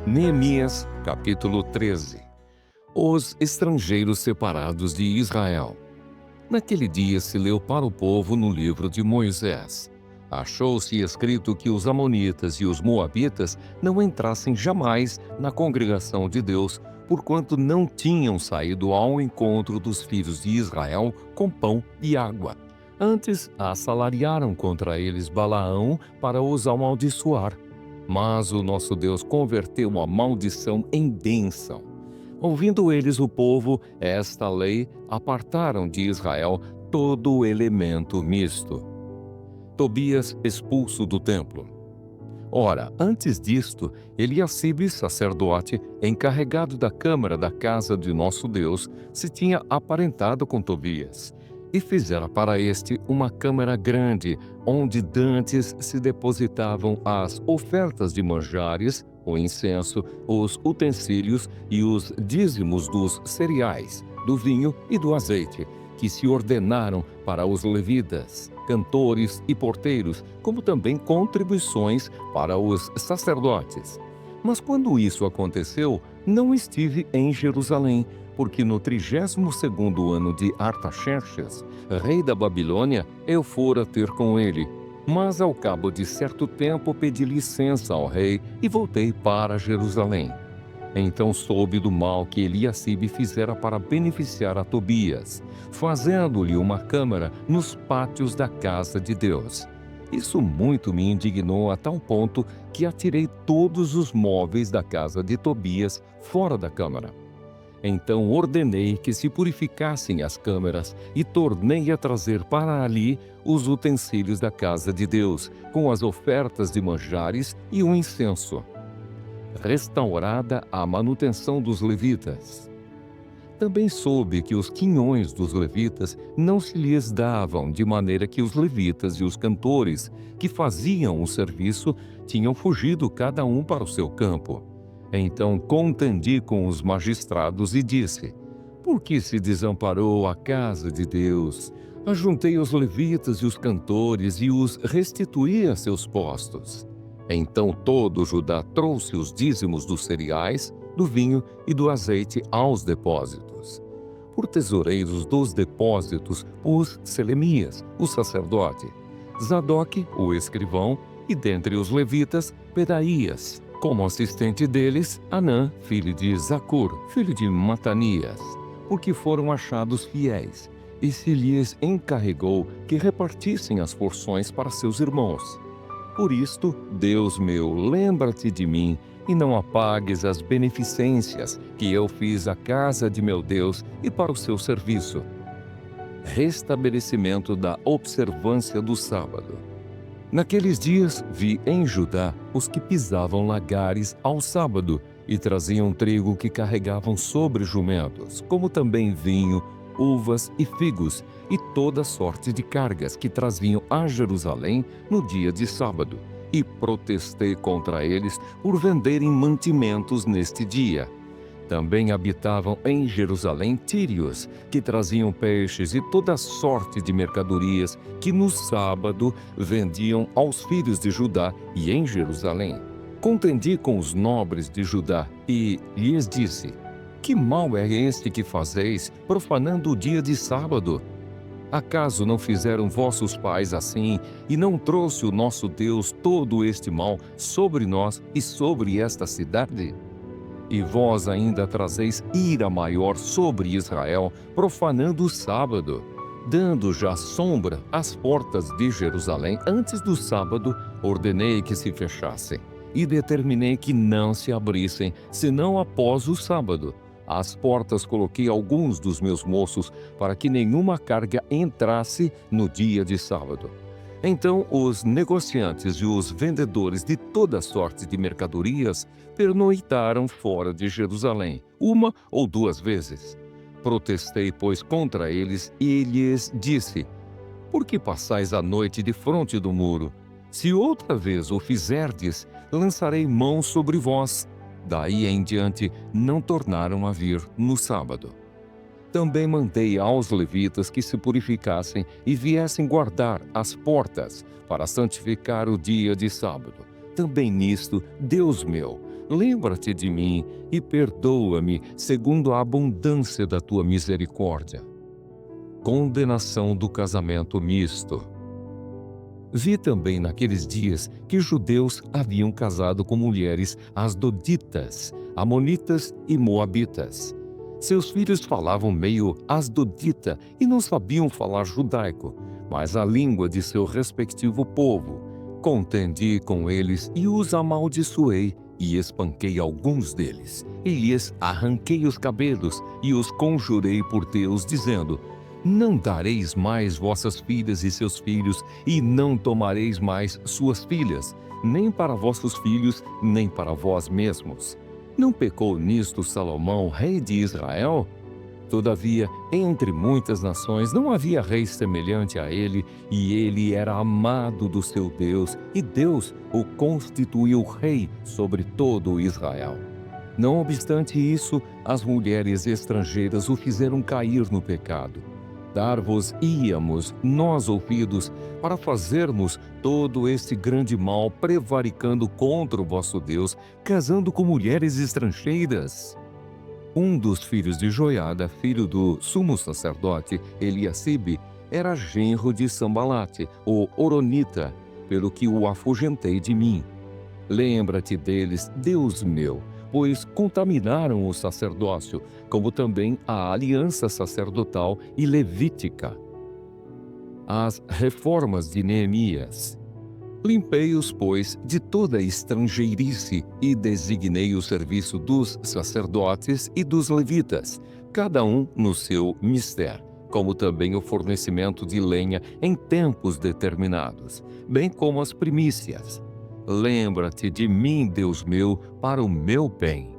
Neemias, capítulo 13. Os estrangeiros separados de Israel. Naquele dia se leu para o povo no livro de Moisés. Achou-se escrito que os amonitas e os moabitas não entrassem jamais na congregação de Deus, porquanto não tinham saído ao encontro dos filhos de Israel com pão e água. Antes assalariaram contra eles Balaão para os amaldiçoar. Mas o nosso Deus converteu a maldição em bênção. Ouvindo eles o povo esta lei, apartaram de Israel todo o elemento misto. Tobias expulso do templo. Ora, antes disto, Eliacibe, sacerdote, encarregado da câmara da casa de nosso Deus, se tinha aparentado com Tobias, e fizera para este uma câmara grande, onde dantes se depositavam as ofertas de manjares, o incenso, os utensílios e os dízimos dos cereais, do vinho e do azeite, que se ordenaram para os levitas, cantores e porteiros, como também contribuições para os sacerdotes. Mas quando isso aconteceu, não estive em Jerusalém, porque no 32º ano de Artaxerxes, rei da Babilônia, eu fora ter com ele. Mas ao cabo de certo tempo pedi licença ao rei e voltei para Jerusalém. Então soube do mal que Eliacibe fizera para beneficiar a Tobias, fazendo-lhe uma câmara nos pátios da casa de Deus. Isso muito me indignou a tal ponto que atirei todos os móveis da casa de Tobias fora da câmara. Então ordenei que se purificassem as câmaras e tornei a trazer para ali os utensílios da casa de Deus, com as ofertas de manjares e o incenso. Restaurada a manutenção dos levitas. Também soube que os quinhões dos levitas não se lhes davam, de maneira que os levitas e os cantores que faziam o serviço tinham fugido cada um para o seu campo. Então contendi com os magistrados e disse: por que se desamparou a casa de Deus? Ajuntei os levitas e os cantores e os restituí a seus postos. Então todo Judá trouxe os dízimos dos cereais, do vinho e do azeite aos depósitos. Por tesoureiros dos depósitos pus Selemias, o sacerdote, Zadoque, o escrivão, e dentre os levitas, Pedaías. Como assistente deles, Anã, filho de Zacur, filho de Matanias, porque foram achados fiéis, e se lhes encarregou que repartissem as porções para seus irmãos. Por isto, Deus meu, lembra-te de mim, e não apagues as beneficências que eu fiz à casa de meu Deus e para o seu serviço. Restabelecimento da observância do sábado. Naqueles dias vi em Judá os que pisavam lagares ao sábado e traziam trigo que carregavam sobre jumentos, como também vinho, uvas e figos, e toda sorte de cargas que traziam a Jerusalém no dia de sábado. E protestei contra eles por venderem mantimentos neste dia. Também habitavam em Jerusalém tírios, que traziam peixes e toda sorte de mercadorias que no sábado vendiam aos filhos de Judá e em Jerusalém. Contendi com os nobres de Judá e lhes disse: que mal é este que fazeis, profanando o dia de sábado? Acaso não fizeram vossos pais assim, e não trouxe o nosso Deus todo este mal sobre nós e sobre esta cidade? E vós ainda trazeis ira maior sobre Israel, profanando o sábado, dando já sombra às portas de Jerusalém. Antes do sábado, ordenei que se fechassem, e determinei que não se abrissem, senão após o sábado. Às portas coloquei alguns dos meus moços, para que nenhuma carga entrasse no dia de sábado. Então os negociantes e os vendedores de toda sorte de mercadorias pernoitaram fora de Jerusalém, uma ou duas vezes. Protestei, pois, contra eles e lhes disse: por que passais a noite defronte do muro? Se outra vez o fizerdes, lançarei mão sobre vós. Daí em diante não tornaram a vir no sábado. Também mandei aos levitas que se purificassem e viessem guardar as portas para santificar o dia de sábado. também nisto, Deus meu, lembra-te de mim e perdoa-me segundo a abundância da tua misericórdia. Condenação do casamento misto. Vi também naqueles dias que judeus haviam casado com mulheres asdoditas, amonitas e moabitas. Seus filhos falavam meio asdodita e não sabiam falar judaico, mas a língua de seu respectivo povo. Contendi com eles e os amaldiçoei, e espanquei alguns deles, e lhes arranquei os cabelos, e os conjurei por Deus, dizendo: não dareis mais vossas filhas e seus filhos, e não tomareis mais suas filhas, nem para vossos filhos, nem para vós mesmos. Não pecou nisto Salomão, rei de Israel? Todavia, entre muitas nações não havia rei semelhante a ele, e ele era amado do seu Deus, e Deus o constituiu rei sobre todo Israel. Não obstante isso, as mulheres estrangeiras o fizeram cair no pecado. Dar-vos-íamos nós ouvidos para fazermos todo este grande mal, prevaricando contra o vosso Deus, casando com mulheres estrangeiras. Um dos filhos de Joiada, filho do sumo sacerdote Eliacibe, era genro de Sambalate, o Horonita, pelo que o afugentei de mim. Lembra-te deles, Deus meu, pois contaminaram o sacerdócio, como também a aliança sacerdotal e levítica. As reformas de Neemias. Limpei-os, pois, de toda estrangeirice e designei o serviço dos sacerdotes e dos levitas, cada um no seu mistério, como também o fornecimento de lenha em tempos determinados, bem como as primícias. Lembra-te de mim, Deus meu, para o meu bem.